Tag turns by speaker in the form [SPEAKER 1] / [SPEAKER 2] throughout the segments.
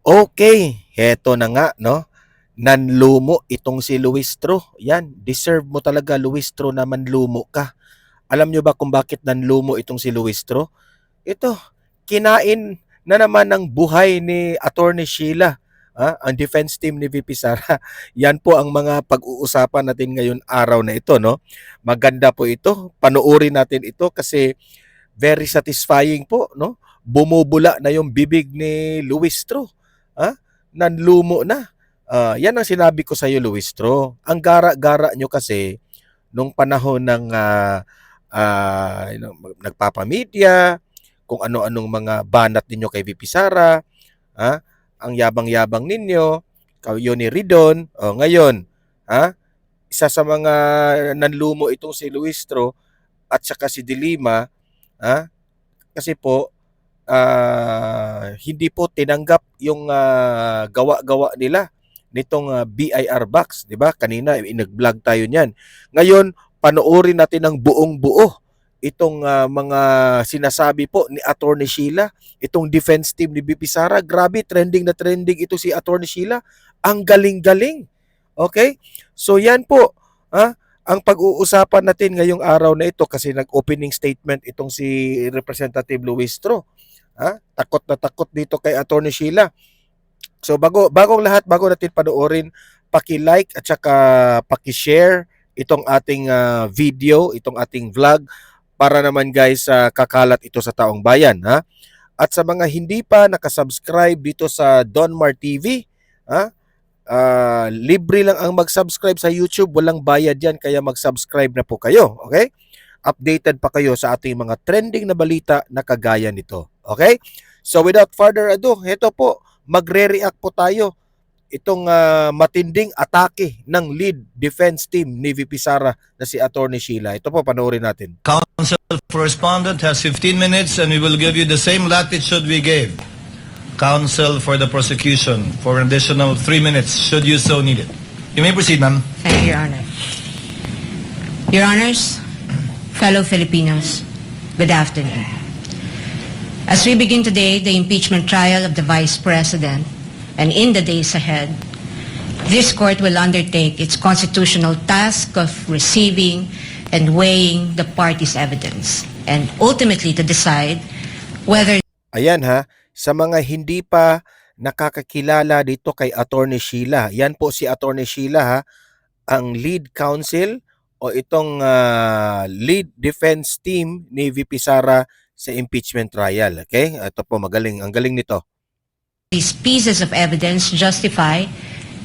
[SPEAKER 1] Okay, heto na nga, no? Nanlumo itong si Luistro. Yan, deserve mo talaga, Luistro, na manlumo ka. Alam nyo ba kung bakit nanlumo itong si Luistro? Ito, kinain na naman ng buhay ni Attorney Sheila, ang defense team ni VP Sara. Yan po ang mga pag-uusapan natin ngayon araw na ito, no? Maganda po ito. Panoorin natin ito kasi very satisfying po, no? Bumubula na yung bibig ni Luistro. Nanlumo na. Yan ang sinabi ko sa iyo, Luistro. Ang gara-gara nyo kasi nung panahon ng nagpapamedya, kung ano-anong mga banat ninyo kay VP Sara, ang yabang-yabang ninyo, kayo ni Ridon, ngayon, isa sa mga nanlumo itong si Luistro at saka si Dilima, kasi po, hindi po tinanggap yung gawa-gawa nila nitong BIR box, 'di ba? Kanina nag-vlog tayo niyan. Ngayon, panoorin natin ng buong-buo itong mga sinasabi po ni Attorney Sheila, itong defense team ni BP Sara. Grabe, trending na trending ito si Attorney Sheila. Ang galing-galing. Okay? So yan po, ang pag-uusapan natin ngayong araw na ito kasi nag-opening statement itong si Representative Luistro. Takot na takot dito kay Attorney Sheila. So bagong lahat, bago natin panoorin, paki-like at saka paki-share itong ating video, itong ating vlog para naman guys kakalat ito sa taong bayan, At sa mga hindi pa nakasubscribe dito sa Donmar TV, libre lang ang mag-subscribe sa YouTube, walang bayad yan, kaya mag-subscribe na po kayo, okay? Updated pa kayo sa ating mga trending na balita na kagaya nito, okay? So without further ado, heto po, magre-react po tayo itong matinding atake ng lead defense team ni VP Sara na si Attorney Sheila. Ito po, panoorin natin.
[SPEAKER 2] Counsel for respondent has 15 minutes and we will give you the same latitude we gave counsel for the prosecution for an additional 3 minutes should you so need it. You may proceed, ma'am.
[SPEAKER 3] Thank you, Your Honor. Your Honors, fellow Filipinos, good afternoon. As we begin today the impeachment trial of the Vice President, and in the days ahead, this court will undertake its constitutional task of receiving and weighing the parties' evidence, and ultimately to decide whether...
[SPEAKER 1] Ayan sa mga hindi pa nakakakilala dito kay Attorney Sheila, yan po si Attorney Sheila ang lead counsel o itong lead defense team ni VP Sara sa impeachment trial. Okay? Ito po, magaling. Ang galing nito.
[SPEAKER 3] These pieces of evidence justify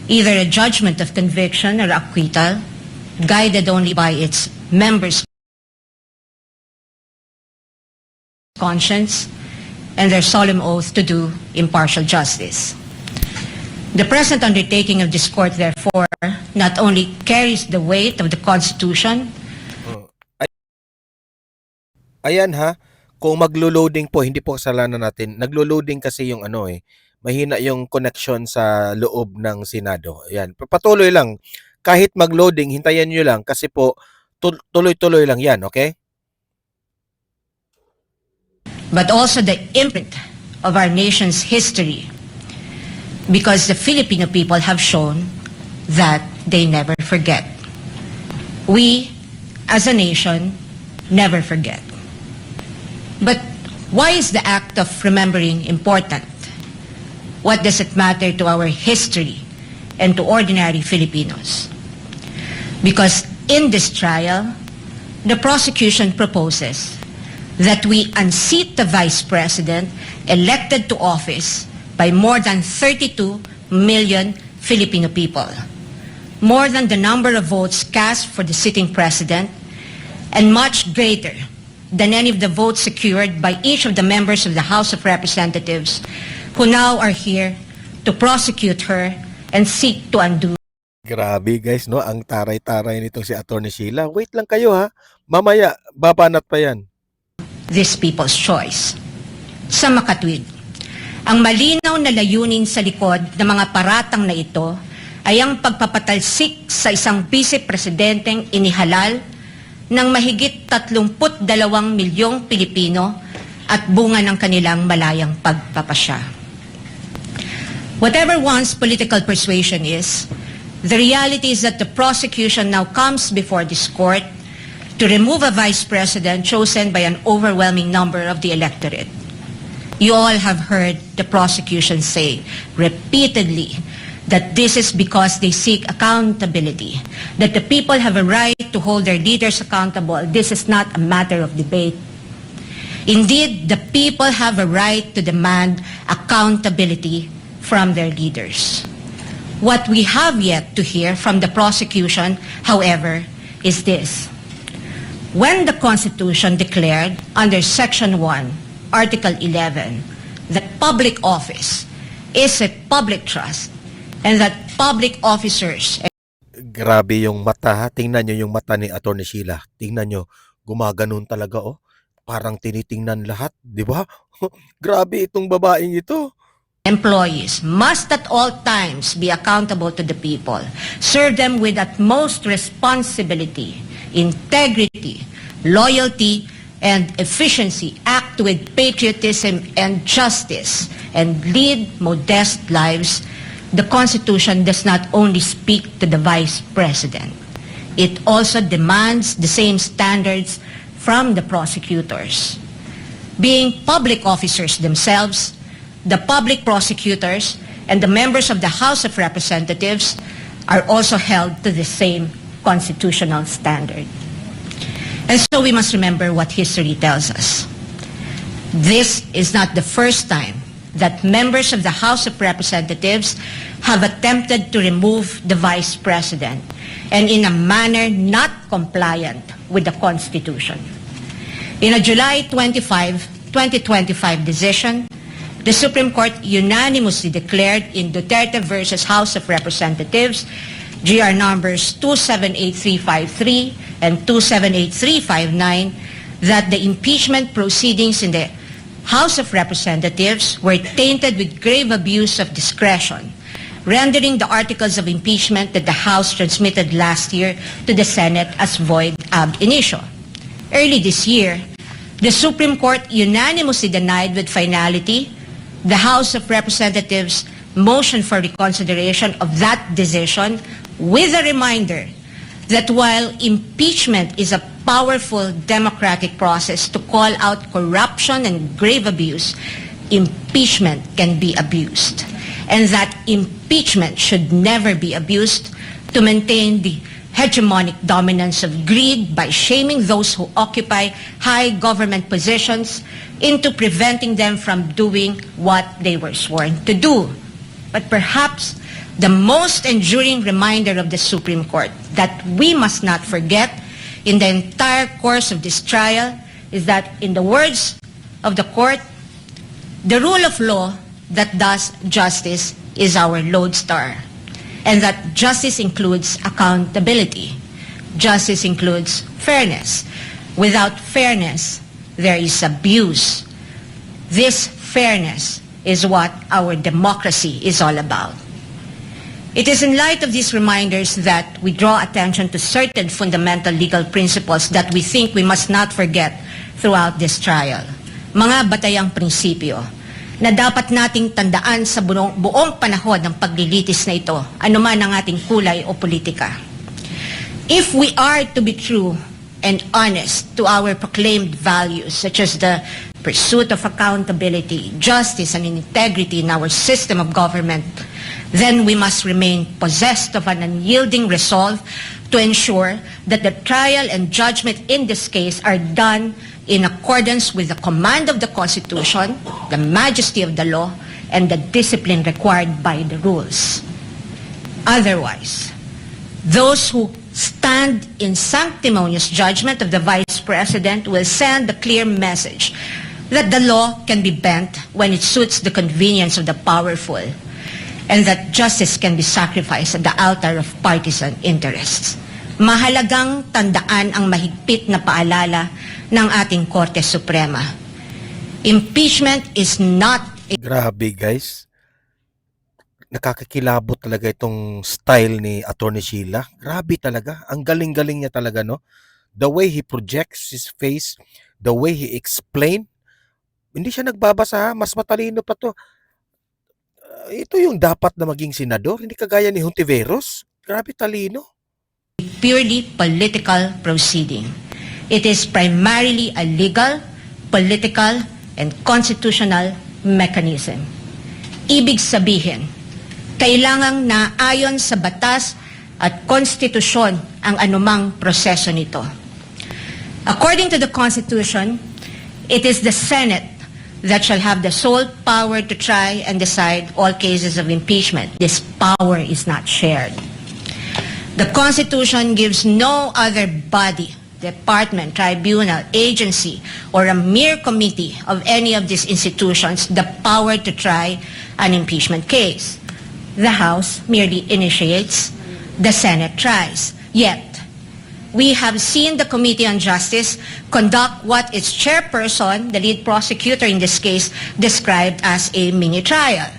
[SPEAKER 3] either a judgment of conviction or acquittal, guided only by its members' conscience and their solemn oath to do impartial justice. The present undertaking of this court, therefore, not only carries the weight of the Constitution.
[SPEAKER 1] Ayan kung maglo-loading po, hindi po kasalanan natin. Naglo-loading kasi yung mahina yung connection sa loob ng Senado. Ayan, patuloy lang. Kahit mag-loading, hintayin nyo lang kasi po tuloy-tuloy lang yan, okay?
[SPEAKER 3] But also the imprint of our nation's history, because the Filipino people have shown that they never forget. We, as a nation, never forget. But why is the act of remembering important? What does it matter to our history and to ordinary Filipinos? Because in this trial, the prosecution proposes that we unseat the Vice President elected to office by more than 32 million Filipino people, more than the number of votes cast for the sitting President, and much greater than any of the votes secured by each of the members of the House of Representatives who now are here to prosecute her and seek to undo.
[SPEAKER 1] Grabe guys, no? Ang taray-taray nitong si Attorney Sheila. Wait lang kayo mamaya, babanat pa yan.
[SPEAKER 3] This people's choice. Sa makatwid, ang malinaw na layunin sa likod ng mga paratang na ito ay ang pagpapatalsik sa isang vice-presidenteng inihalal ng mahigit 32 milyong Pilipino at bunga ng kanilang malayang pagpapasya. Whatever one's political persuasion is, the reality is that the prosecution now comes before this court to remove a vice president chosen by an overwhelming number of the electorate. You all have heard the prosecution say repeatedly that this is because they seek accountability, that the people have a right to hold their leaders accountable. This is not a matter of debate. Indeed, the people have a right to demand accountability from their leaders. What we have yet to hear from the prosecution, however, is this. When the Constitution declared under Section 1, Article 11, that public office is a public trust and that public officers.
[SPEAKER 1] Grabe yung mata ha. Tingnan nyo yung mata ni Atty. Sheila. Tingnan nyo, gumaganon talaga oh. Parang tinitingnan lahat, di ba? Grabe itong babaeng ito.
[SPEAKER 3] Employees must at all times be accountable to the people, serve them with utmost responsibility, integrity, loyalty, and efficiency, act with patriotism and justice, and lead modest lives. The Constitution does not only speak to the Vice President. It also demands the same standards from the prosecutors. Being public officers themselves, the public prosecutors and the members of the House of Representatives are also held to the same constitutional standard. And so we must remember what history tells us. This is not the first time that members of the House of Representatives have attempted to remove the Vice President, and in a manner not compliant with the Constitution. In a July 25, 2025 decision, the Supreme Court unanimously declared in Duterte versus House of Representatives, GR numbers 278353 and 278359, that the impeachment proceedings in the House of Representatives were tainted with grave abuse of discretion, rendering the articles of impeachment that the House transmitted last year to the Senate as void ab initio. Early this year, the Supreme Court unanimously denied with finality the House of Representatives' motion for reconsideration of that decision, with a reminder that while impeachment is a powerful democratic process to call out corruption and grave abuse, impeachment can be abused, and that impeachment should never be abused to maintain the hegemonic dominance of greed by shaming those who occupy high government positions into preventing them from doing what they were sworn to do. But perhaps the most enduring reminder of the Supreme Court that we must not forget in the entire course of this trial is that, in the words of the court, the rule of law that does justice is our lodestar, and that justice includes accountability. Justice includes fairness. Without fairness, there is abuse. This fairness is what our democracy is all about. It is in light of these reminders that we draw attention to certain fundamental legal principles that we think we must not forget throughout this trial. Mga batayang prinsipyo na dapat nating tandaan sa buong panahon ng paglilitis na ito, anuman ang ating kulay o politika. If we are to be true and honest to our proclaimed values, such as the pursuit of accountability, justice, and integrity in our system of government, then we must remain possessed of an unyielding resolve to ensure that the trial and judgment in this case are done in accordance with the command of the Constitution, the majesty of the law, and the discipline required by the rules. Otherwise, those who stand in sanctimonious judgment of the Vice President will send a clear message that the law can be bent when it suits the convenience of the powerful, and that justice can be sacrificed at the altar of partisan interests. Mahalagang tandaan ang mahigpit na paalala ng ating Korte Suprema. Impeachment is not a...
[SPEAKER 1] Grabe guys. Nakakakilabot talaga itong style ni Atty. Sheila. Grabe talaga. Ang galing-galing niya talaga, no? The way he projects his face, the way he explain. Hindi siya nagbabasa ha. Mas matalino pa to. ito yung dapat na maging senador, hindi kagaya ni Hontiveros. Grabe talino.
[SPEAKER 3] Purely political proceeding. It is primarily a legal, political, and constitutional mechanism. Ibig sabihin, kailangang naayon sa batas at konstitusyon ang anumang proseso nito. According to the Constitution, it is the Senate that shall have the sole power to try and decide all cases of impeachment. This power is not shared. The Constitution gives no other body, department, tribunal, agency, or a mere committee of any of these institutions the power to try an impeachment case. The House merely initiates, the Senate tries. Yet, we have seen the Committee on Justice conduct what its chairperson, the lead prosecutor in this case, described as a mini trial,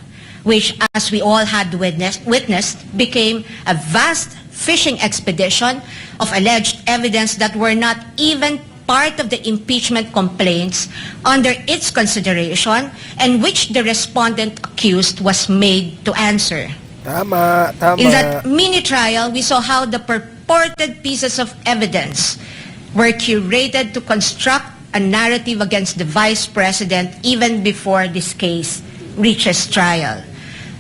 [SPEAKER 3] which, as we all had witnessed, became a vast fishing expedition of alleged evidence that were not even part of the impeachment complaints under its consideration and which the respondent accused was made to answer.
[SPEAKER 1] Tama.
[SPEAKER 3] In that mini trial, we saw how the purported pieces of evidence were curated to construct a narrative against the Vice President even before this case reaches trial.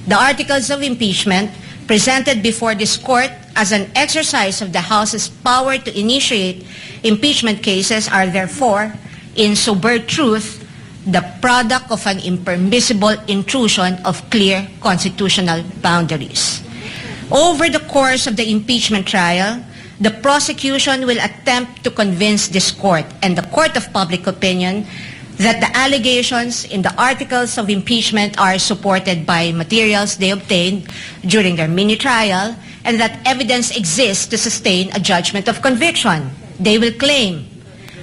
[SPEAKER 3] The articles of impeachment presented before this court as an exercise of the House's power to initiate impeachment cases are therefore, in sober truth, the product of an impermissible intrusion of clear constitutional boundaries. Over the course of the impeachment trial, the prosecution will attempt to convince this court and the court of public opinion that the allegations in the articles of impeachment are supported by materials they obtained during their mini trial and that evidence exists to sustain a judgment of conviction. They will claim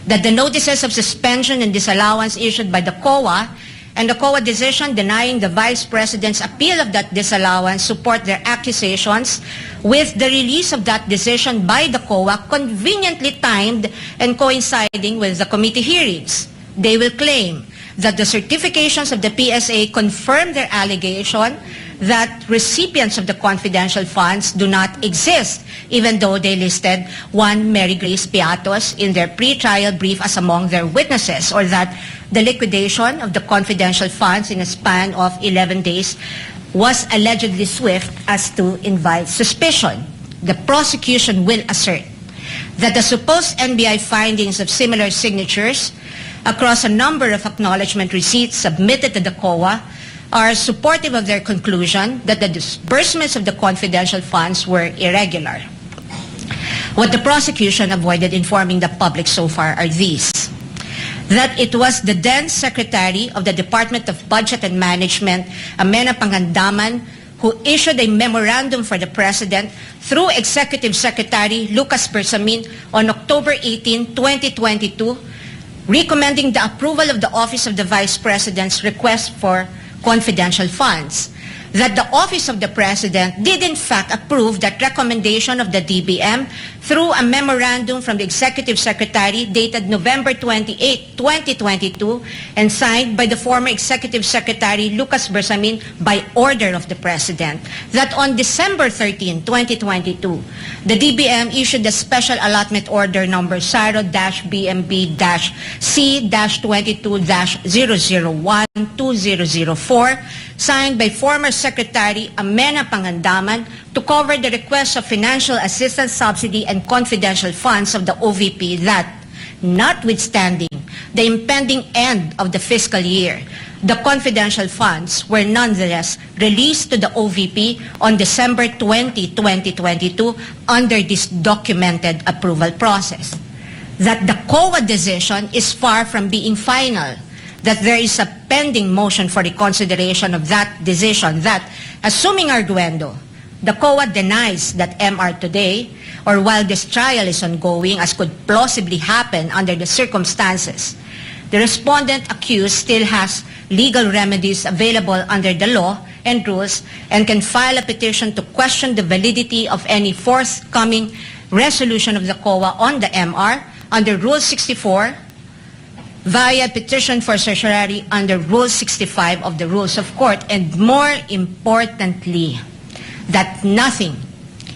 [SPEAKER 3] that the notices of suspension and disallowance issued by the COA and the COA decision denying the Vice President's appeal of that disallowance support their accusations, with the release of that decision by the COA conveniently timed and coinciding with the committee hearings. They will claim that the certifications of the PSA confirm their allegation that recipients of the confidential funds do not exist, even though they listed one Mary Grace Piatos in their pre-trial brief as among their witnesses, or that the liquidation of the confidential funds in a span of 11 days was allegedly swift as to invite suspicion. The prosecution will assert that the supposed NBI findings of similar signatures across a number of acknowledgement receipts submitted to the COA are supportive of their conclusion that the disbursements of the confidential funds were irregular. What the prosecution avoided informing the public so far are these: that it was the then Secretary of the Department of Budget and Management, Amena Pangandaman, who issued a memorandum for the President through Executive Secretary Lucas Bersamin on October 18, 2022, recommending the approval of the Office of the Vice President's request for confidential funds. That the Office of the President did in fact approve that recommendation of the DBM through a memorandum from the Executive Secretary dated November 28, 2022 and signed by the former Executive Secretary Lucas Bersamin by order of the President. That on December 13, 2022, the DBM issued a special allotment order number SARO-BMB-C-22-001-2004 signed by former Secretary Amena Pangandaman to cover the request of financial assistance, subsidy, and confidential funds of the OVP that, notwithstanding the impending end of the fiscal year, the confidential funds were nonetheless released to the OVP on December 20, 2022 under this documented approval process. That the COA decision is far from being final, that there is a pending motion for reconsideration of that decision that, assuming arguendo, the COA denies that MR today, or while this trial is ongoing, as could plausibly happen under the circumstances, the respondent accused still has legal remedies available under the law and rules and can file a petition to question the validity of any forthcoming resolution of the COA on the MR under Rule 64, via petition for certiorari under Rule 65 of the Rules of Court, and more importantly, that nothing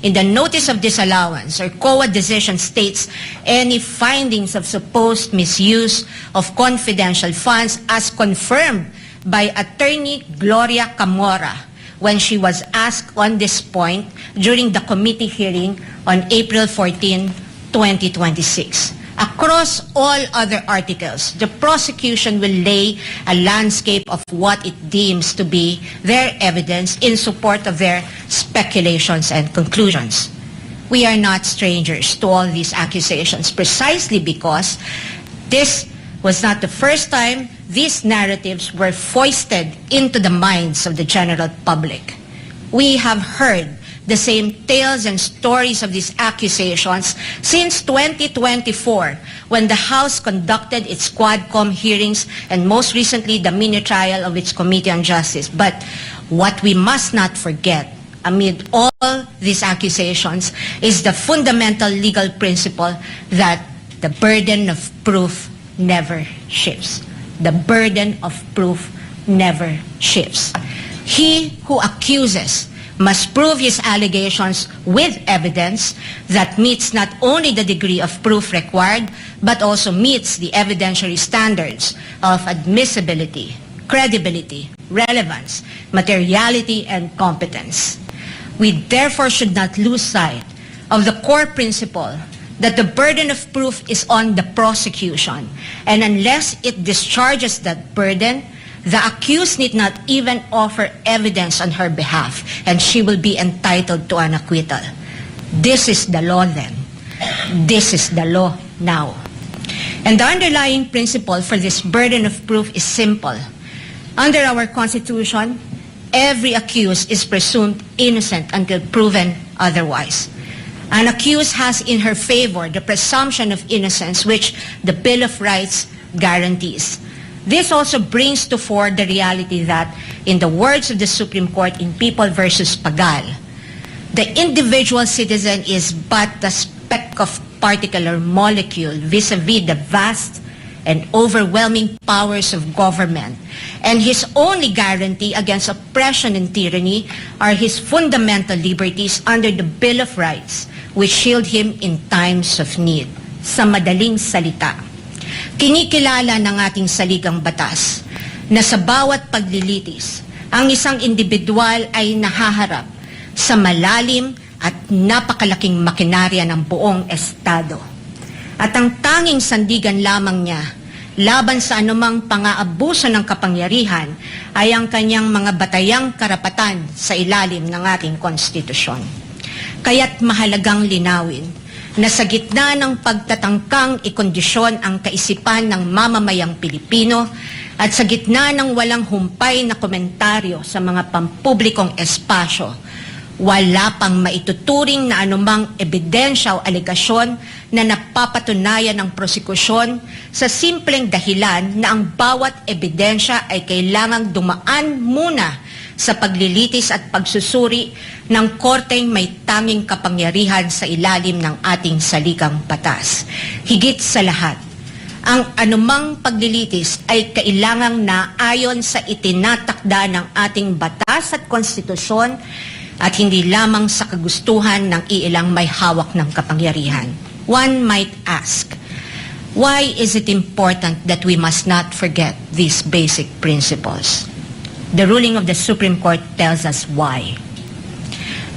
[SPEAKER 3] in the notice of disallowance or COA decision states any findings of supposed misuse of confidential funds as confirmed by Attorney Gloria Camora when she was asked on this point during the committee hearing on April 14, 2026. Across all other articles, the prosecution will lay a landscape of what it deems to be their evidence in support of their speculations and conclusions. We are not strangers to all these accusations precisely because this was not the first time these narratives were foisted into the minds of the general public. We have heard the same tales and stories of these accusations since 2024, when the House conducted its Quadcom hearings and most recently the mini-trial of its Committee on Justice. But what we must not forget amid all these accusations is the fundamental legal principle that the burden of proof never shifts. The burden of proof never shifts. He who accuses must prove his allegations with evidence that meets not only the degree of proof required, but also meets the evidentiary standards of admissibility, credibility, relevance, materiality, and competence. We therefore should not lose sight of the core principle that the burden of proof is on the prosecution, and unless it discharges that burden, the accused need not even offer evidence on her behalf, and she will be entitled to an acquittal. This is the law then. This is the law now. And the underlying principle for this burden of proof is simple. Under our Constitution, every accused is presumed innocent until proven otherwise. An accused has in her favor the presumption of innocence, which the Bill of Rights guarantees. This also brings to fore the reality that, in the words of the Supreme Court in People v. Pagal, the individual citizen is but a speck of particular molecule vis-a-vis the vast and overwhelming powers of government, and his only guarantee against oppression and tyranny are his fundamental liberties under the Bill of Rights, which shield him in times of need. Sa madaling salita, kinikilala ng ating saligang batas na sa bawat paglilitis, ang isang individual ay nahaharap sa malalim at napakalaking makinarya ng buong Estado. At ang tanging sandigan lamang niya laban sa anumang pang-aabuso ng kapangyarihan ay ang kanyang mga batayang karapatan sa ilalim ng ating konstitusyon. Kaya't mahalagang linawin na sa gitna ng pagtatangkang ikondisyon ang kaisipan ng mamamayang Pilipino at sa gitna ng walang humpay na komentaryo sa mga pampublikong espasyo, wala pang maituturing na anumang ebidensya o alegasyon na napapatunayan ng prosekusyon sa simpleng dahilan na ang bawat ebidensya ay kailangang dumaan muna sa paglilitis at pagsusuri ng korteng may tanging kapangyarihan sa ilalim ng ating saligang batas. Higit sa lahat, ang anumang paglilitis ay kailangang naayon sa itinatakda ng ating batas at konstitusyon at hindi lamang sa kagustuhan ng iilang may hawak ng kapangyarihan. One might ask, why is it important that we must not forget these basic principles? The ruling of the Supreme Court tells us why.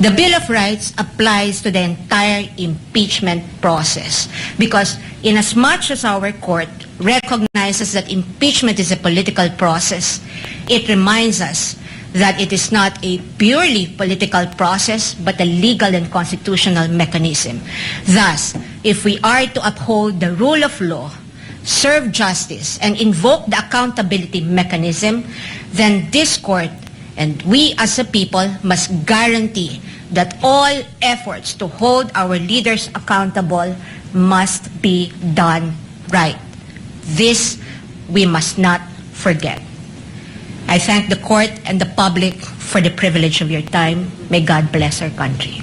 [SPEAKER 3] The Bill of Rights applies to the entire impeachment process because inasmuch as our court recognizes that impeachment is a political process, it reminds us that it is not a purely political process but a legal and constitutional mechanism. Thus, if we are to uphold the rule of law, serve justice, and invoke the accountability mechanism, then this court and we as a people must guarantee that all efforts to hold our leaders accountable must be done right. This we must not forget. I thank the court and the public for the privilege of your time. May God bless our country.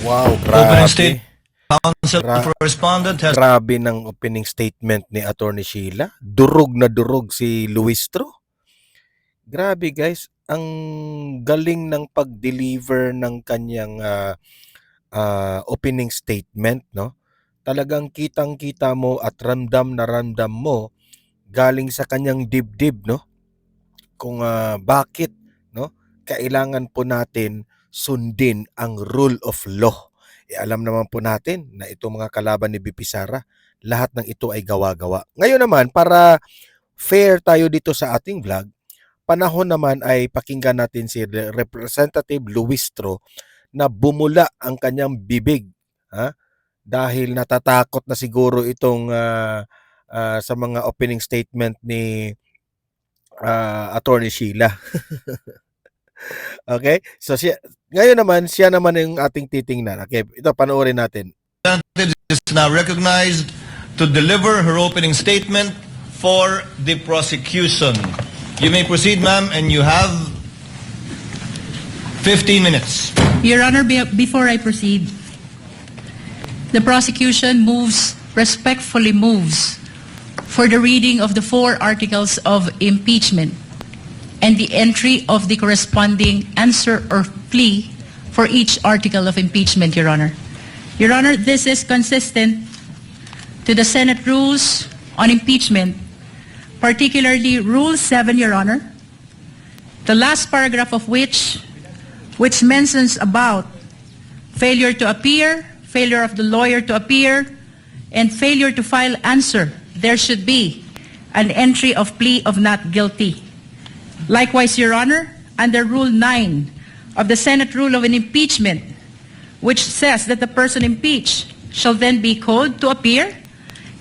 [SPEAKER 1] Wow,
[SPEAKER 2] Opening
[SPEAKER 1] grabe.
[SPEAKER 2] state- Counsel for respondent has
[SPEAKER 1] Grabe ng opening statement ni Attorney Sheila. Durog na durog si Luistro. Grabe guys, ang galing ng pag-deliver ng kanyang opening statement, no? Talagang kitang-kita mo at ramdam na ramdam mo galing sa kanyang dibdib, no? Kung bakit, no? Kailangan po natin sundin ang rule of law. Alam naman po natin na itong mga kalaban ni BP Sara, lahat ng ito ay gawa-gawa. Ngayon naman, para fair tayo dito sa ating vlog, panahon naman ay pakinggan natin si Representative Luistro na bumula ang kanyang bibig. Dahil natatakot na siguro itong sa mga opening statement ni Attorney Sheila. Okay? So ngayon naman, siya naman yung ating titingnan. Okay, ito panoorin natin.
[SPEAKER 2] is now recognized to deliver her opening statement for the prosecution. You may proceed, ma'am, and you have 15 minutes.
[SPEAKER 4] Your Honor, before I proceed, the prosecution respectfully moves for the reading of the 4 articles of impeachment and the entry of the corresponding answer or plea for each article of impeachment, Your Honor. Your Honor, this is consistent to the Senate rules on impeachment, particularly Rule 7, Your Honor, the last paragraph of which mentions about failure to appear, failure of the lawyer to appear, and failure to file answer. There should be an entry of plea of not guilty. Likewise, Your Honor, under Rule 9 of the Senate Rule of an Impeachment, which says that the person impeached shall then be called to appear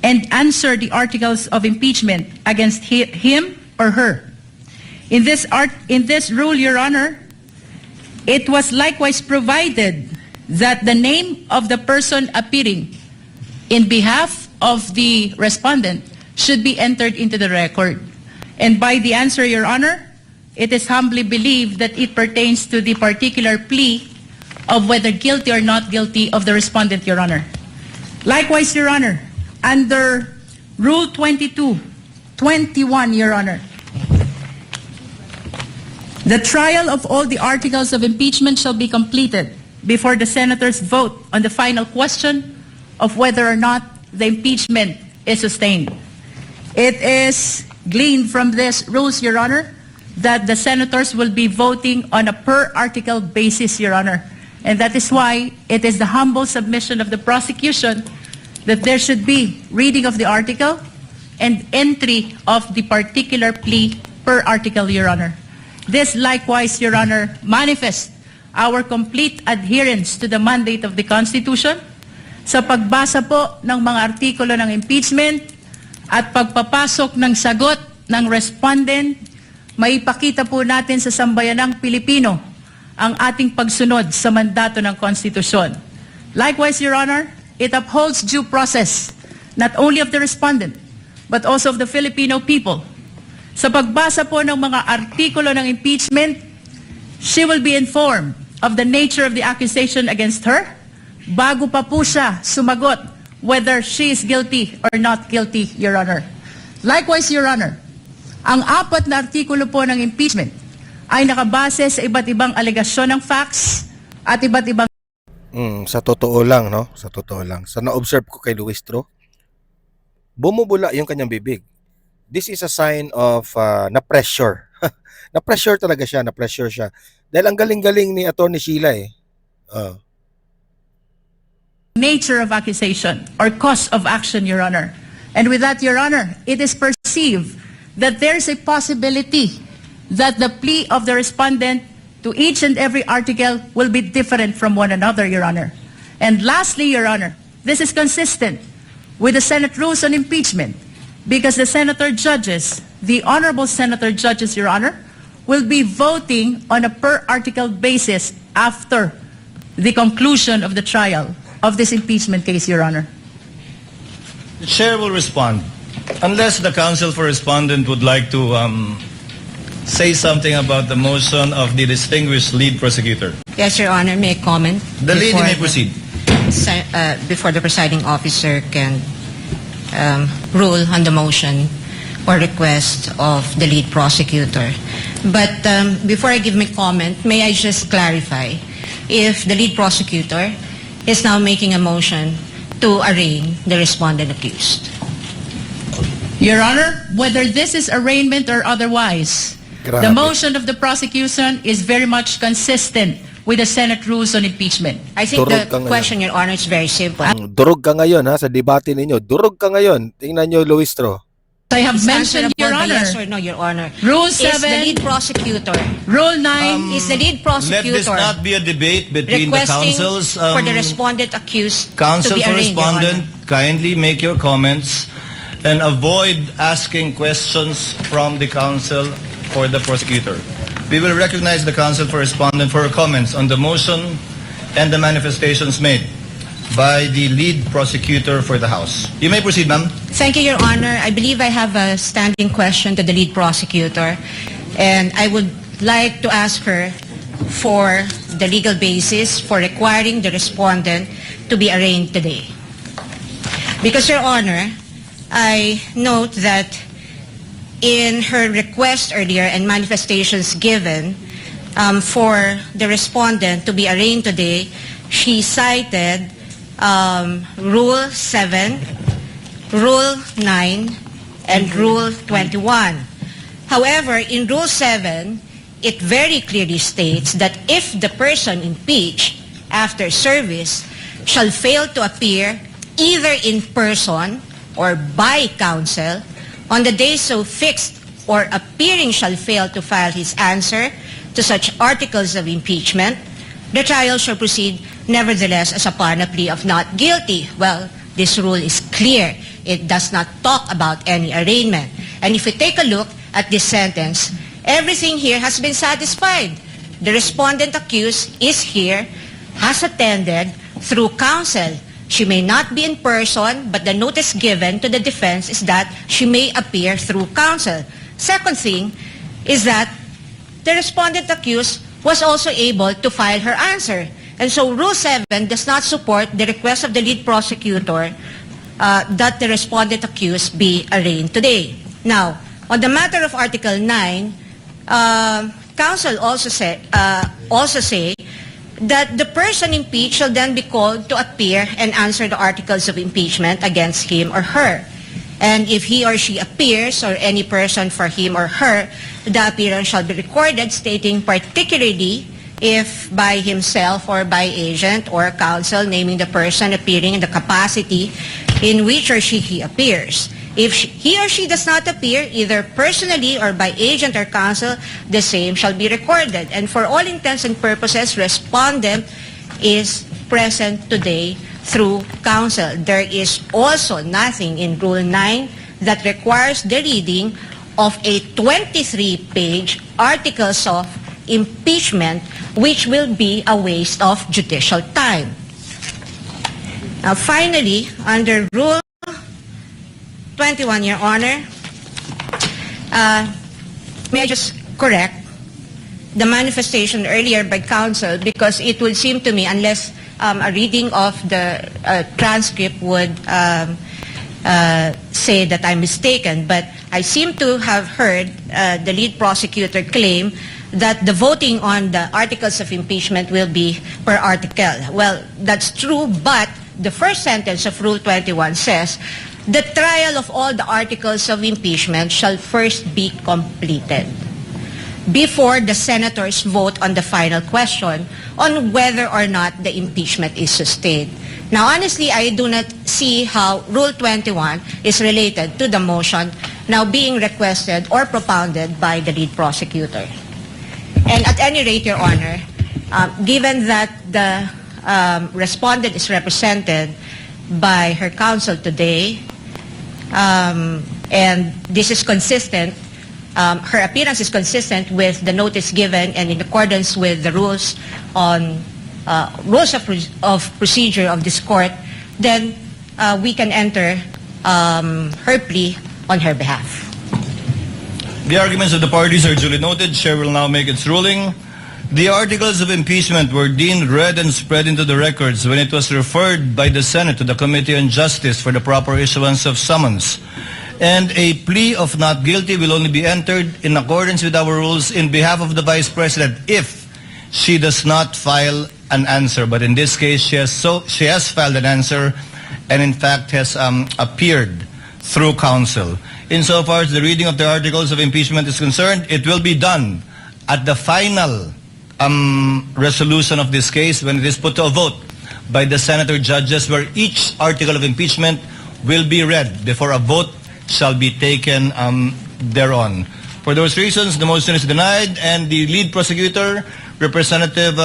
[SPEAKER 4] and answer the articles of impeachment against him or her. In this rule, Your Honor, it was likewise provided that the name of the person appearing in behalf of the respondent should be entered into the record. And by the answer, Your Honor, it is humbly believed that it pertains to the particular plea of whether guilty or not guilty of the respondent, Your Honor. Likewise, Your Honor, under Rule 22-21, Your Honor, the trial of all the articles of impeachment shall be completed before the senators vote on the final question of whether or not the impeachment is sustained. It is gleaned from this rules, Your Honor, that the senators will be voting on a per article basis, Your Honor. And that is why it is the humble submission of the prosecution that there should be reading of the article and entry of the particular plea per article, Your Honor. This likewise, Your Honor, manifests our complete adherence to the mandate of the Constitution sa pagbasa po ng mga artikulo ng impeachment at pagpapasok ng sagot ng respondent. Maipakita po natin sa sambayanang Pilipino ang ating pagsunod sa mandato ng konstitusyon. Likewise, Your Honor, it upholds due process not only of the respondent but also of the Filipino people. Sa pagbasa po ng mga artikulo ng impeachment, she will be informed of the nature of the accusation against her bago pa po siya sumagot whether she is guilty or not guilty, Your Honor. Likewise, Your Honor, ang 4 na artikulo po ng impeachment ay nakabase sa iba't ibang alegasyon ng facts at iba't ibang
[SPEAKER 1] Sa totoo lang, no? Sa totoo lang. Sa na-observe ko kay Luistro, bumubula yung kanyang bibig. This is a sign of na-pressure. Na-pressure talaga siya, na-pressure siya. Dahil ang galing-galing ni Attorney Sheila eh.
[SPEAKER 4] nature of accusation or cause of action, Your Honor. And with that, Your Honor, it is perceived that there's a possibility that the plea of the respondent to each and every article will be different from one another, Your Honor. And lastly, Your Honor, this is consistent with the Senate rules on impeachment because the senator judges, the honorable senator judges, Your Honor, will be voting on a per article basis after the conclusion of the trial of this impeachment case, Your Honor.
[SPEAKER 2] The chair will respond. Unless the counsel for respondent would like to say something about the motion of the distinguished lead prosecutor.
[SPEAKER 3] Yes, Your Honor, may I comment?
[SPEAKER 2] The lead, you
[SPEAKER 3] before
[SPEAKER 2] may proceed.
[SPEAKER 3] before the presiding officer can rule on the motion or request of the lead prosecutor. But before I give my comment, may I just clarify if the lead prosecutor is now making a motion to arraign the respondent accused.
[SPEAKER 4] Your Honor, whether this is arraignment or otherwise,
[SPEAKER 1] Grabe.
[SPEAKER 4] the motion of the prosecution is very much consistent with the Senate rules on impeachment.
[SPEAKER 3] I think
[SPEAKER 1] Durog ka
[SPEAKER 3] the
[SPEAKER 1] ngayon.
[SPEAKER 3] question, Your Honor, is very simple.
[SPEAKER 1] Durog ka ngayon ha sa debate ninyo. Durog ka ngayon. Tingnan nyo, Luistro.
[SPEAKER 4] I have
[SPEAKER 3] Is
[SPEAKER 4] mentioned,
[SPEAKER 3] answerable
[SPEAKER 4] Your
[SPEAKER 3] by
[SPEAKER 4] Honor,
[SPEAKER 3] yes or no, Your Honor.
[SPEAKER 4] Rule
[SPEAKER 3] Is the
[SPEAKER 4] 7,
[SPEAKER 3] lead prosecutor
[SPEAKER 4] Rule 9,
[SPEAKER 3] is the lead
[SPEAKER 2] Let this
[SPEAKER 3] prosecutor
[SPEAKER 2] not be a debate between the
[SPEAKER 3] requesting
[SPEAKER 2] councils.
[SPEAKER 3] for the respondent accused to
[SPEAKER 2] Counsel
[SPEAKER 3] be
[SPEAKER 2] for
[SPEAKER 3] arraigned, Your
[SPEAKER 2] respondent,
[SPEAKER 3] Honor?
[SPEAKER 2] kindly make your comments and avoid asking questions from the counsel or the prosecutor. We will recognize the counsel for respondent for her comments on the motion and the manifestations made by the lead prosecutor for the House. You may proceed, ma'am.
[SPEAKER 3] Thank you, Your Honor. I believe I have a standing question to the lead prosecutor, and I would like to ask her for the legal basis for requiring the respondent to be arraigned today. Because, Your Honor, I note that in her request earlier and manifestations given for the respondent to be arraigned today, she cited Rule 7, Rule 9, and Rule 21. However, in Rule 7, it very clearly states that if the person impeached after service shall fail to appear either in person or by counsel on the day so fixed, or appearing shall fail to file his answer to such articles of impeachment, the trial shall proceed nevertheless as upon a plea of not guilty. Well, this rule is clear. It does not talk about any arraignment. And if we take a look at this sentence, everything here has been satisfied. The respondent accused is here, has attended through counsel. She may not be in person, but the notice given to the defense is that she may appear through counsel. Second thing is that the respondent accused was also able to file her answer. And so Rule 7 does not support the request of the lead prosecutor that the respondent accused be arraigned today. Now, on the matter of Article 9, counsel also say that the person impeached shall then be called to appear and answer the articles of impeachment against him or her. And if he or she appears, or any person for him or her, the appearance shall be recorded, stating particularly if by himself or by agent or counsel, naming the person appearing in the capacity in which or he appears. If he or she does not appear, either personally or by agent or counsel, the same shall be recorded. And for all intents and purposes, respondent is present today through counsel. There is also nothing in Rule 9 that requires the reading of a 23-page articles of impeachment, which will be a waste of judicial time. Now, finally, under Rule 21, Your Honor, may I just correct the manifestation earlier by counsel, because it would seem to me, unless a reading of the transcript would say that I'm mistaken, but I seem to have heard the lead prosecutor claim that the voting on the articles of impeachment will be per article. Well, that's true, but the first sentence of Rule 21 says, the trial of all the articles of impeachment shall first be completed before the senators vote on the final question on whether or not the impeachment is sustained. Now, honestly, I do not see how Rule 21 is related to the motion now being requested or propounded by the lead prosecutor. And at any rate, Your Honor, given that the respondent is represented by her counsel today, and this is consistent, her appearance is consistent with the notice given and in accordance with the rules on rules of procedure of this court, then we can enter her plea on her behalf.
[SPEAKER 2] The arguments of the parties are duly noted. Chair will now make its ruling. The articles of impeachment were deemed read and spread into the records when it was referred by the Senate to the Committee on Justice for the proper issuance of summons. And a plea of not guilty will only be entered in accordance with our rules in behalf of the Vice President if she does not file an answer. But in this case, she has filed an answer and in fact has appeared through counsel. Insofar as the reading of the articles of impeachment is concerned, it will be done at the final resolution of this case when it is put to a vote by the senator judges, where each article of impeachment will be read before a vote shall be taken thereon. For those reasons, the motion is denied, and the lead prosecutor, Representative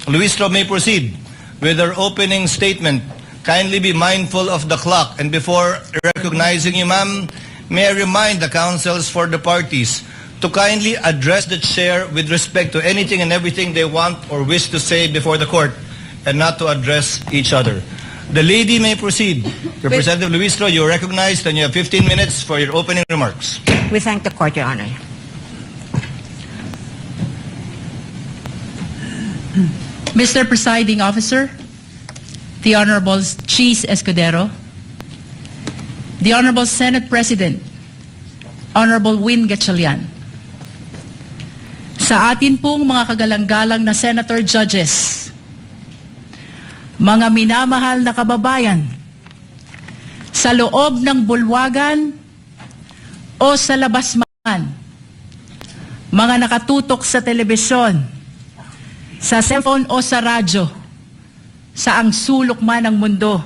[SPEAKER 2] Luistro, may proceed with her opening statement. Kindly be mindful of the clock, and before recognizing you, ma'am, may I remind the counsels for the parties to kindly address the chair with respect to anything and everything they want or wish to say before the court, and not to address each other. The lady may proceed. Representative Luistro, you are recognized, and you have 15 minutes for your opening remarks.
[SPEAKER 3] We thank the court, Your Honor.
[SPEAKER 4] Mr. Presiding Officer, the Honorable Cheese Escudero, the Honorable Senate President, Honorable Win Gatchalian, sa atin pong mga kagalang-galang na Senator Judges, mga minamahal na kababayan, sa loob ng bulwagan o sa labas man, mga nakatutok sa telebisyon, sa cellphone o sa radyo, saang sulok man ng mundo,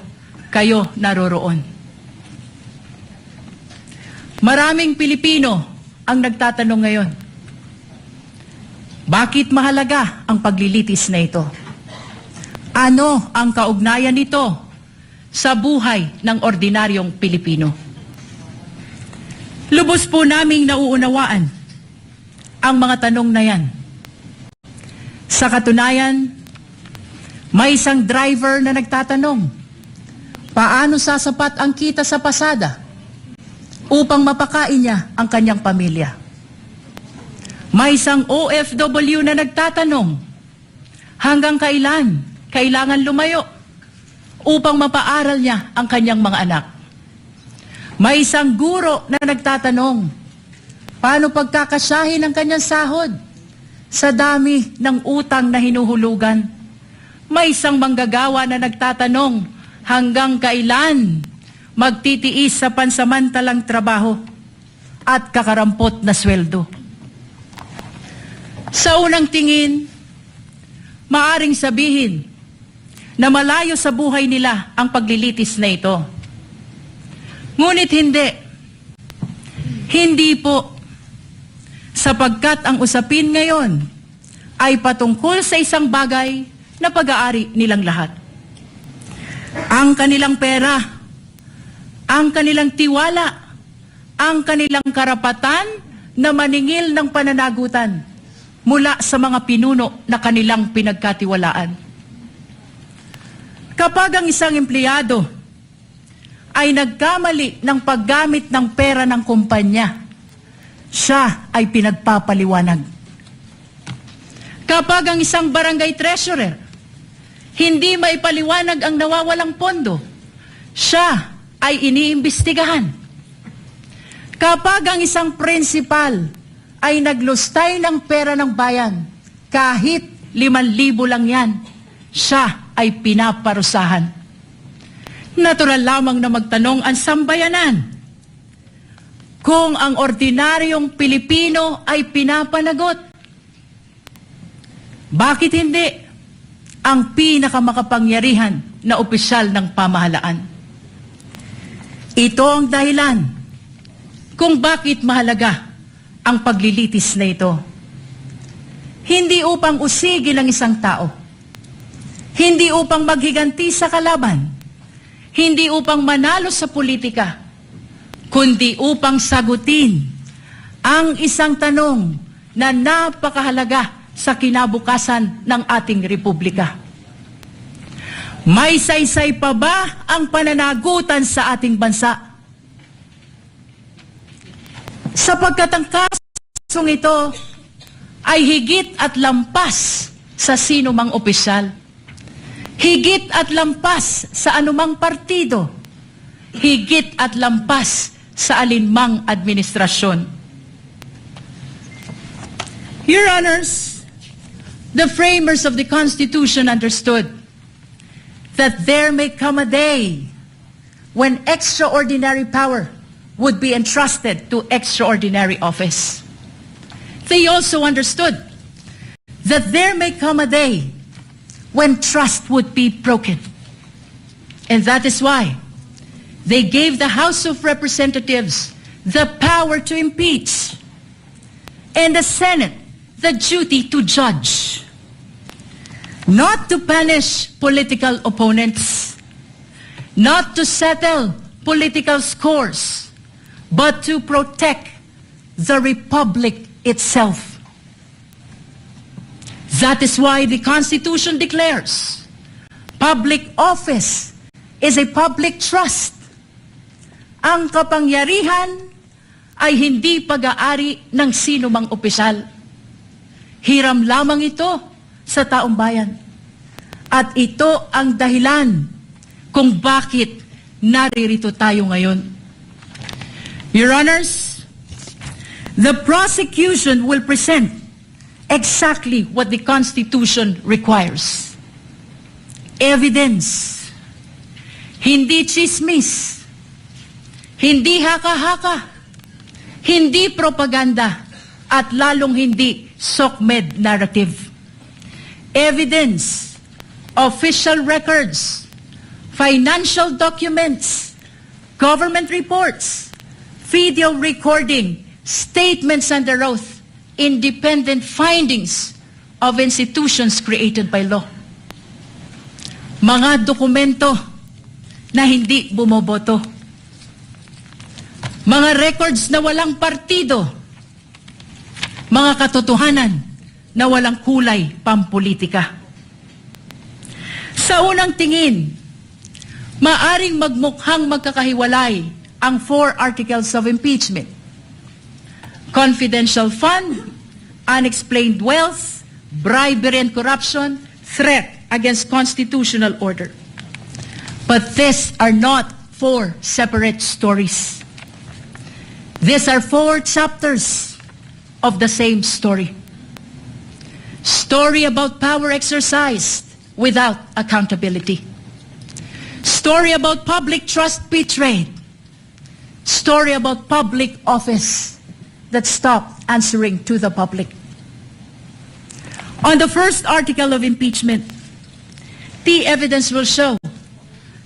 [SPEAKER 4] kayo naroroon. Maraming Pilipino ang nagtatanong ngayon, bakit mahalaga ang paglilitis na ito? Ano ang kaugnayan nito sa buhay ng ordinaryong Pilipino? Lubos po naming nauunawaan ang mga tanong na yan. Sa katunayan, may isang driver na nagtatanong, paano sasapat ang kita sa pasada upang mapakain niya ang kanyang pamilya? May isang OFW na nagtatanong, hanggang kailan kailangan lumayo upang mapaaral niya ang kanyang mga anak? May isang guro na nagtatanong, paano pagkakasyahin ang kanyang sahod sa dami ng utang na hinuhulugan? May isang manggagawa na nagtatanong, hanggang kailan magtitiis sa pansamantalang trabaho at kakarampot na sweldo? Sa unang tingin, maaring sabihin na malayo sa buhay nila ang paglilitis na ito. Ngunit hindi. Hindi po. Sapagkat ang usapin ngayon ay patungkol sa isang bagay na pag-aari nilang lahat. Ang kanilang pera, ang kanilang tiwala, ang kanilang karapatan na maningil ng pananagutan mula sa mga pinuno na kanilang pinagkatiwalaan. Kapag ang isang empleyado ay nagkamali ng paggamit ng pera ng kumpanya, siya ay pinagpapaliwanag. Kapag ang isang barangay treasurer hindi maipaliwanag ang nawawalang pondo, siya ay iniimbestigahan. Kapag ang isang principal ay naglustay ng pera ng bayan, kahit 5,000 lang yan, siya ay pinaparusahan. Natural lamang na magtanong ang sambayanan, kung ang ordinaryong Pilipino ay pinapanagot, bakit hindi ang pinakamakapangyarihan na opisyal ng pamahalaan? Ito ang dahilan kung bakit mahalaga ang paglilitis na ito. Hindi upang usigil ang isang tao, hindi upang maghiganti sa kalaban, hindi upang manalo sa politika, kundi upang sagutin ang isang tanong na napakahalaga sa kinabukasan ng ating republika. May saysay pa ba ang pananagutan sa ating bansa? Sapagkat ang kasong ito ay higit at lampas sa sino mang opisyal. Higit at lampas sa anumang partido. Higit at lampas sa alinmang administrasyon. Your Honors, the framers of the Constitution understood that there may come a day when extraordinary power would be entrusted to extraordinary office. They also understood that there may come a day when trust would be broken. And that is why they gave the House of Representatives the power to impeach and the Senate the duty to judge, not to punish political opponents, not to settle political scores, but to protect the Republic itself. That is why the Constitution declares public office is a public trust. Ang kapangyarihan ay hindi pag-aari ng sino mang opisyal. Hiram lamang ito sa taong bayan. At ito ang dahilan kung bakit naririto tayo ngayon. Your Honors, the prosecution will present exactly what the Constitution requires. Evidence. Hindi chismis. Hindi haka-haka. Hindi propaganda. At lalong hindi SOCMED narrative. Evidence. Official records. Financial documents. Government reports. Video recording. Statements under oath. Independent findings of institutions created by law. Mga dokumento na hindi bumoboto. Mga records na walang partido. Mga katotohanan na walang kulay pampolitika. Sa unang tingin, maaring magmukhang magkakahiwalay ang 4 articles of impeachment. Confidential fund, unexplained wealth, bribery and corruption, threat against constitutional order. But these are not 4 separate stories. These are 4 chapters of the same story. Story about power exercised without accountability. Story about public trust betrayed. Story about public office that stopped answering to the public. On the first article of impeachment, the evidence will show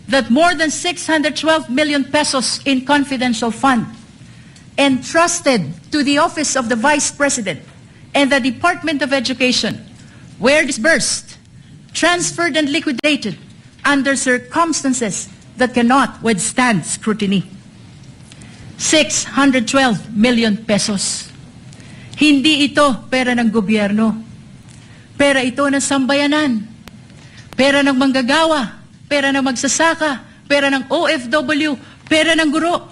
[SPEAKER 4] that more than 612 million pesos in confidential fund entrusted to the office of the Vice President and the Department of Education were disbursed, transferred and liquidated under circumstances that cannot withstand scrutiny. 612 million pesos. Hindi ito pera ng gobyerno. Pera ito ng sambayanan. Pera ng manggagawa. Pera ng magsasaka. Pera ng OFW. Pera ng guro.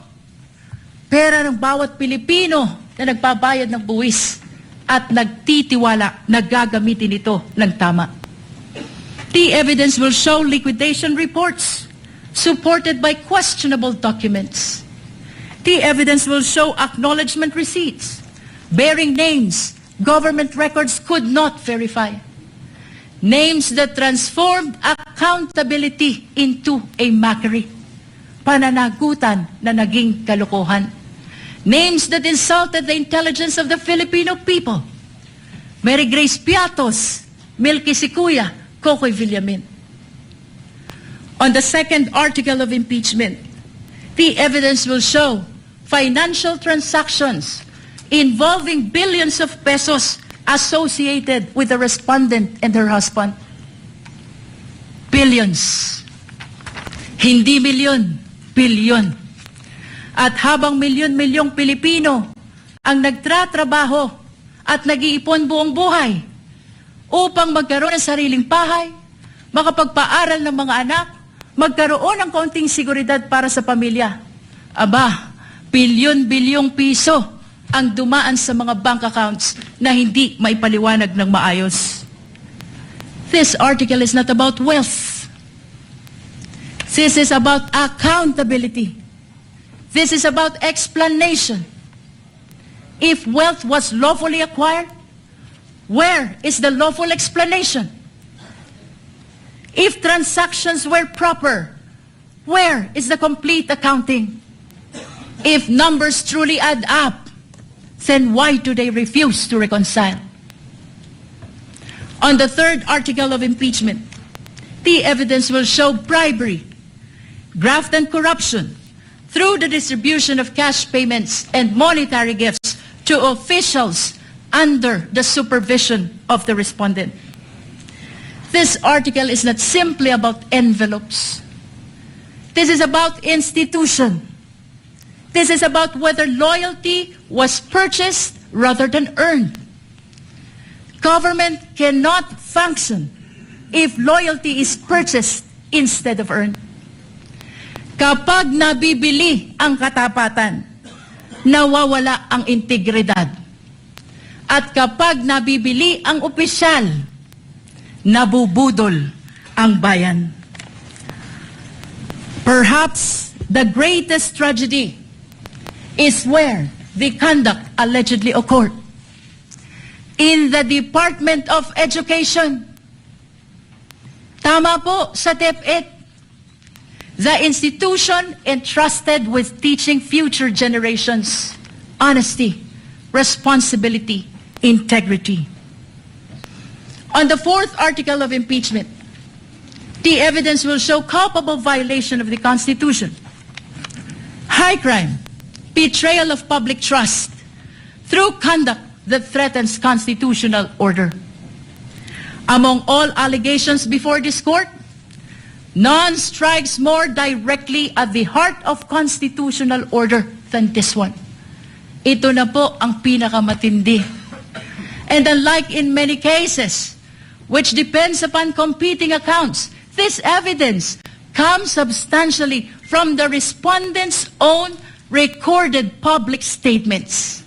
[SPEAKER 4] Pera ng bawat Pilipino na nagbabayad ng buwis at nagtitiwala na gagamitin ito ng tama. The evidence will show liquidation reports supported by questionable documents. The evidence will show acknowledgement receipts bearing names government records could not verify. Names that transformed accountability into a mockery. Pananagutan na naging kalokohan. Names that insulted the intelligence of the Filipino people. Mary Grace Piatos, Milky Sikuya, Kokoy Villamin. On the second article of impeachment, the evidence will show financial transactions involving billions of pesos associated with the respondent and her husband. Billions. Hindi milyon, bilyon. At habang milyon-milyong Pilipino ang nagtratrabaho at nag-iipon buong buhay upang magkaroon ng sariling bahay, makapagpaaral ng mga anak, magkaroon ng kaunting seguridad para sa pamilya. Aba, bilyon-bilyong piso ang dumaan sa mga bank accounts na hindi maipaliwanag ng maayos. This article is not about wealth. This is about accountability. This is about explanation. If wealth was lawfully acquired, where is the lawful explanation? If transactions were proper, where is the complete accounting? If numbers truly add up, then why do they refuse to reconcile? On the third article of impeachment, the evidence will show bribery, graft and corruption through the distribution of cash payments and monetary gifts to officials under the supervision of the respondent. This article is not simply about envelopes. This is about institution. This is about whether loyalty was purchased rather than earned. Government cannot function if loyalty is purchased instead of earned. Kapag nabibili ang katapatan, nawawala ang integridad. At kapag nabibili ang opisyal, nabubudol ang bayan. Perhaps the greatest tragedy is where the conduct allegedly occurred. In the Department of Education. Tama po sa DepEd. The institution entrusted with teaching future generations honesty, responsibility, integrity. On the fourth article of impeachment, the evidence will show culpable violation of the Constitution, high crime, betrayal of public trust through conduct that threatens constitutional order. Among all allegations before this court, none strikes more directly at the heart of constitutional order than this one. Ito na po ang pinakamatindi. And unlike in many cases, which depends upon competing accounts, this evidence comes substantially from the respondent's own recorded public statements.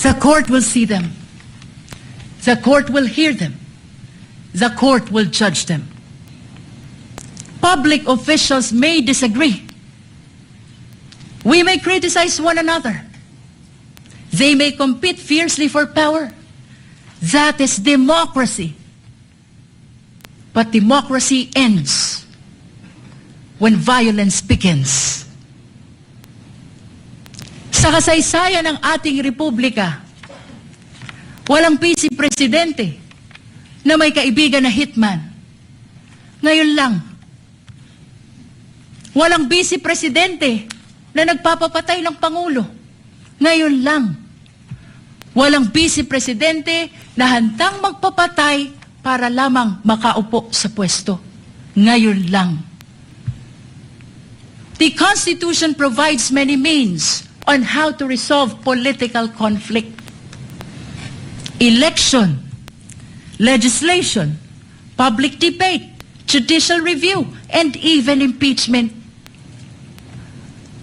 [SPEAKER 4] The court will see them. The court will hear them. The court will judge them. Public officials may disagree. We may criticize one another. They may compete fiercely for power. That is democracy. But democracy ends when violence begins. Sa kasaysayan ng ating republika, walang vice presidente na may kaibigan na hitman. Ngayon lang. Walang vice presidente na nagpapapatay ng Pangulo. Ngayon lang. Walang vice presidente na handang magpapatay para lamang makaupo sa pwesto. Ngayon lang. The Constitution provides many means on how to resolve political conflict. Election, legislation, public debate, judicial review, and even impeachment.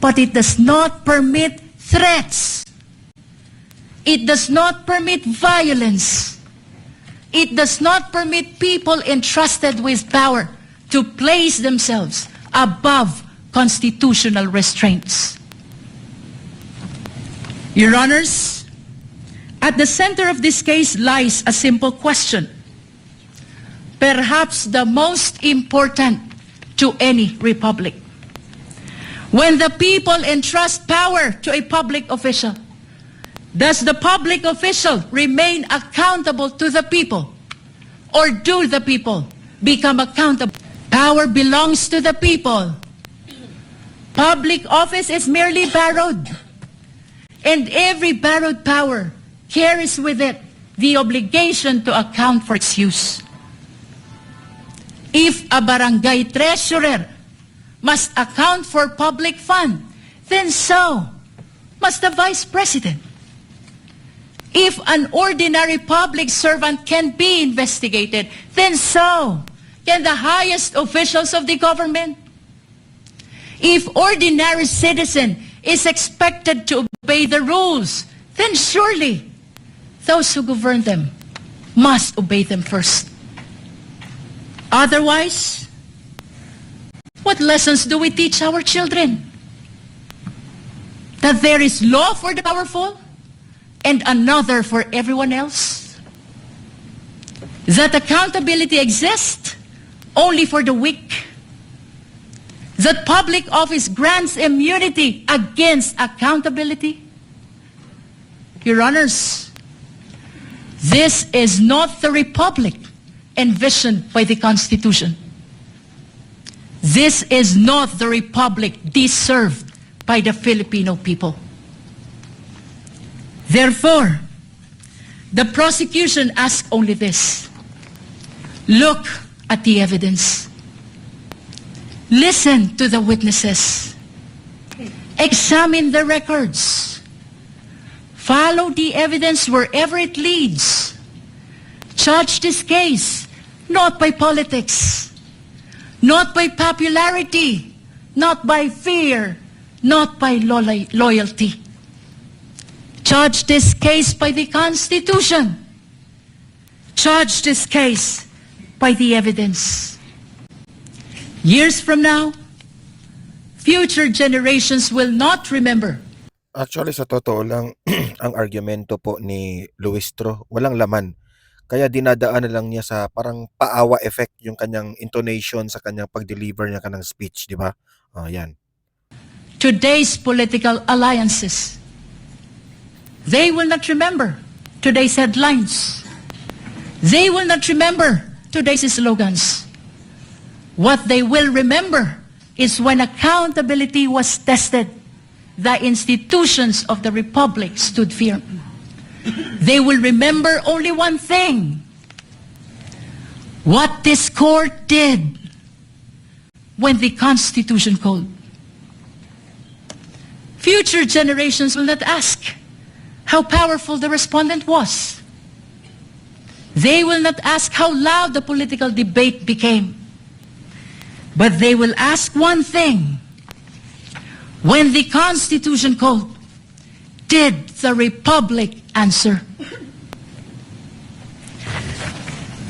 [SPEAKER 4] But it does not permit threats. It does not permit violence. It does not permit people entrusted with power to place themselves above constitutional restraints. Your Honors, at the center of this case lies a simple question, perhaps the most important to any republic. When the people entrust power to a public official, does the public official remain accountable to the people? Or do the people become accountable? Power belongs to the people. Public office is merely borrowed. And every borrowed power carries with it the obligation to account for its use. If a barangay treasurer must account for public fund, then so must the vice president. If an ordinary public servant can be investigated, then so can the highest officials of the government. If ordinary citizen is expected to obey the rules, then surely those who govern them must obey them first. Otherwise, what lessons do we teach our children? That there is law for the powerful and another for everyone else? That accountability exists only for the weak? That public office grants immunity against accountability? Your Honors, this is not the republic envisioned by the Constitution. This is not the republic deserved by the Filipino people. Therefore, the prosecution asks only this: look at the evidence. Listen to the witnesses. Examine the records. Follow the evidence wherever it leads. Judge this case not by politics, not by popularity, not by fear, not by loyalty. Judge this case by the Constitution. Judge this case by the evidence. Years from now, future generations will not remember.
[SPEAKER 1] Actually, sa totoo lang, ang argumento po ni Luistro, walang laman. Kaya dinadaan na lang niya sa parang paawa effect yung kanyang intonation sa kanyang pag-deliver niya kanang speech, di ba? Yan.
[SPEAKER 4] Today's political alliances, they will not remember today's headlines. They will not remember today's slogans. What they will remember is when accountability was tested, the institutions of the Republic stood firm. They will remember only one thing: what this court did when the Constitution called. Future generations will not ask how powerful the respondent was. They will not ask how loud the political debate became. But they will ask one thing: when the Constitution called, did the Republic answer?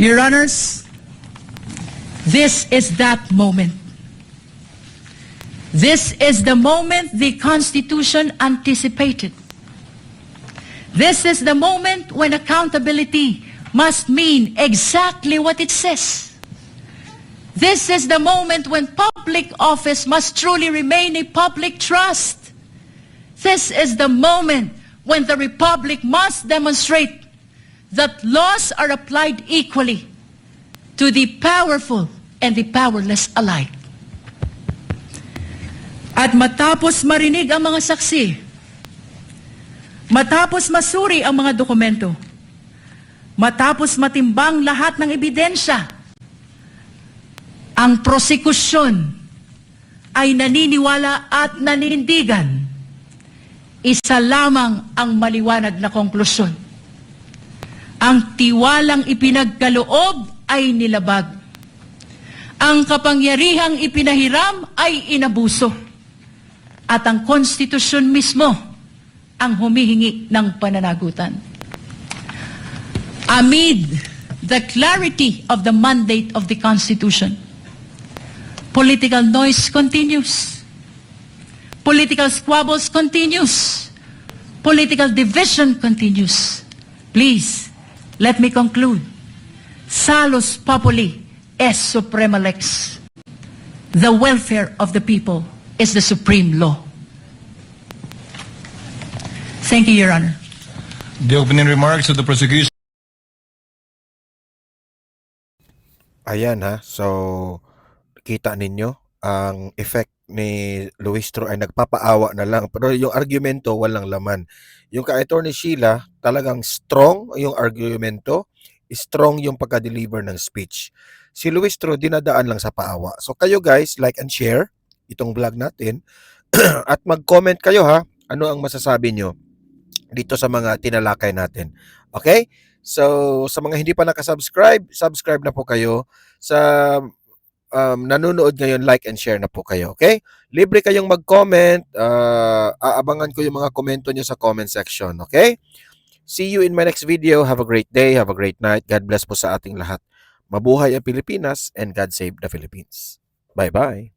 [SPEAKER 4] Your Honors, this is that moment. This is the moment the Constitution anticipated. This is the moment when accountability must mean exactly what it says. This is the moment when public office must truly remain a public trust. This is the moment when the Republic must demonstrate that laws are applied equally to the powerful and the powerless alike. At matapos marinig ang mga saksi, matapos masuri ang mga dokumento, matapos matimbang lahat ng ebidensya, ang prosekusyon ay naniniwala at naninindigan. Isa lamang ang maliwanag na konklusyon: ang tiwalang ipinagkaloob ay nilabag. Ang kapangyarihang ipinahiram ay inabuso. At ang konstitusyon mismo ang humihingi ng pananagutan. Amid the clarity of the mandate of the Constitution, political noise continues. Political squabbles continues. Political division continues. Please, let me conclude. Salus populi est suprema lex. The welfare of the people is the supreme law. Thank you, Your Honor.
[SPEAKER 2] The opening remarks of the prosecution.
[SPEAKER 1] Ayan ha. So, kita ninyo ang effect ni Luistro ay nagpapaawa na lang. Pero yung argumento walang laman. Yung ka-attorney Sheila, talagang strong yung argumento, strong yung pagka-deliver ng speech. Si Luistro dinadaan lang sa paawa. So kayo guys, like and share itong vlog natin at mag-comment kayo ha. Ano ang masasabi nyo dito sa mga tinalakay natin. Okay? So, sa mga hindi pa nakasubscribe, subscribe na po kayo. Sa nanonood ngayon, like and share na po kayo. Okay? Libre kayong mag-comment. Aabangan ko yung mga komento nyo sa comment section. Okay? See you in my next video. Have a great day. Have a great night. God bless po sa ating lahat. Mabuhay ang Pilipinas and God save the Philippines. Bye-bye.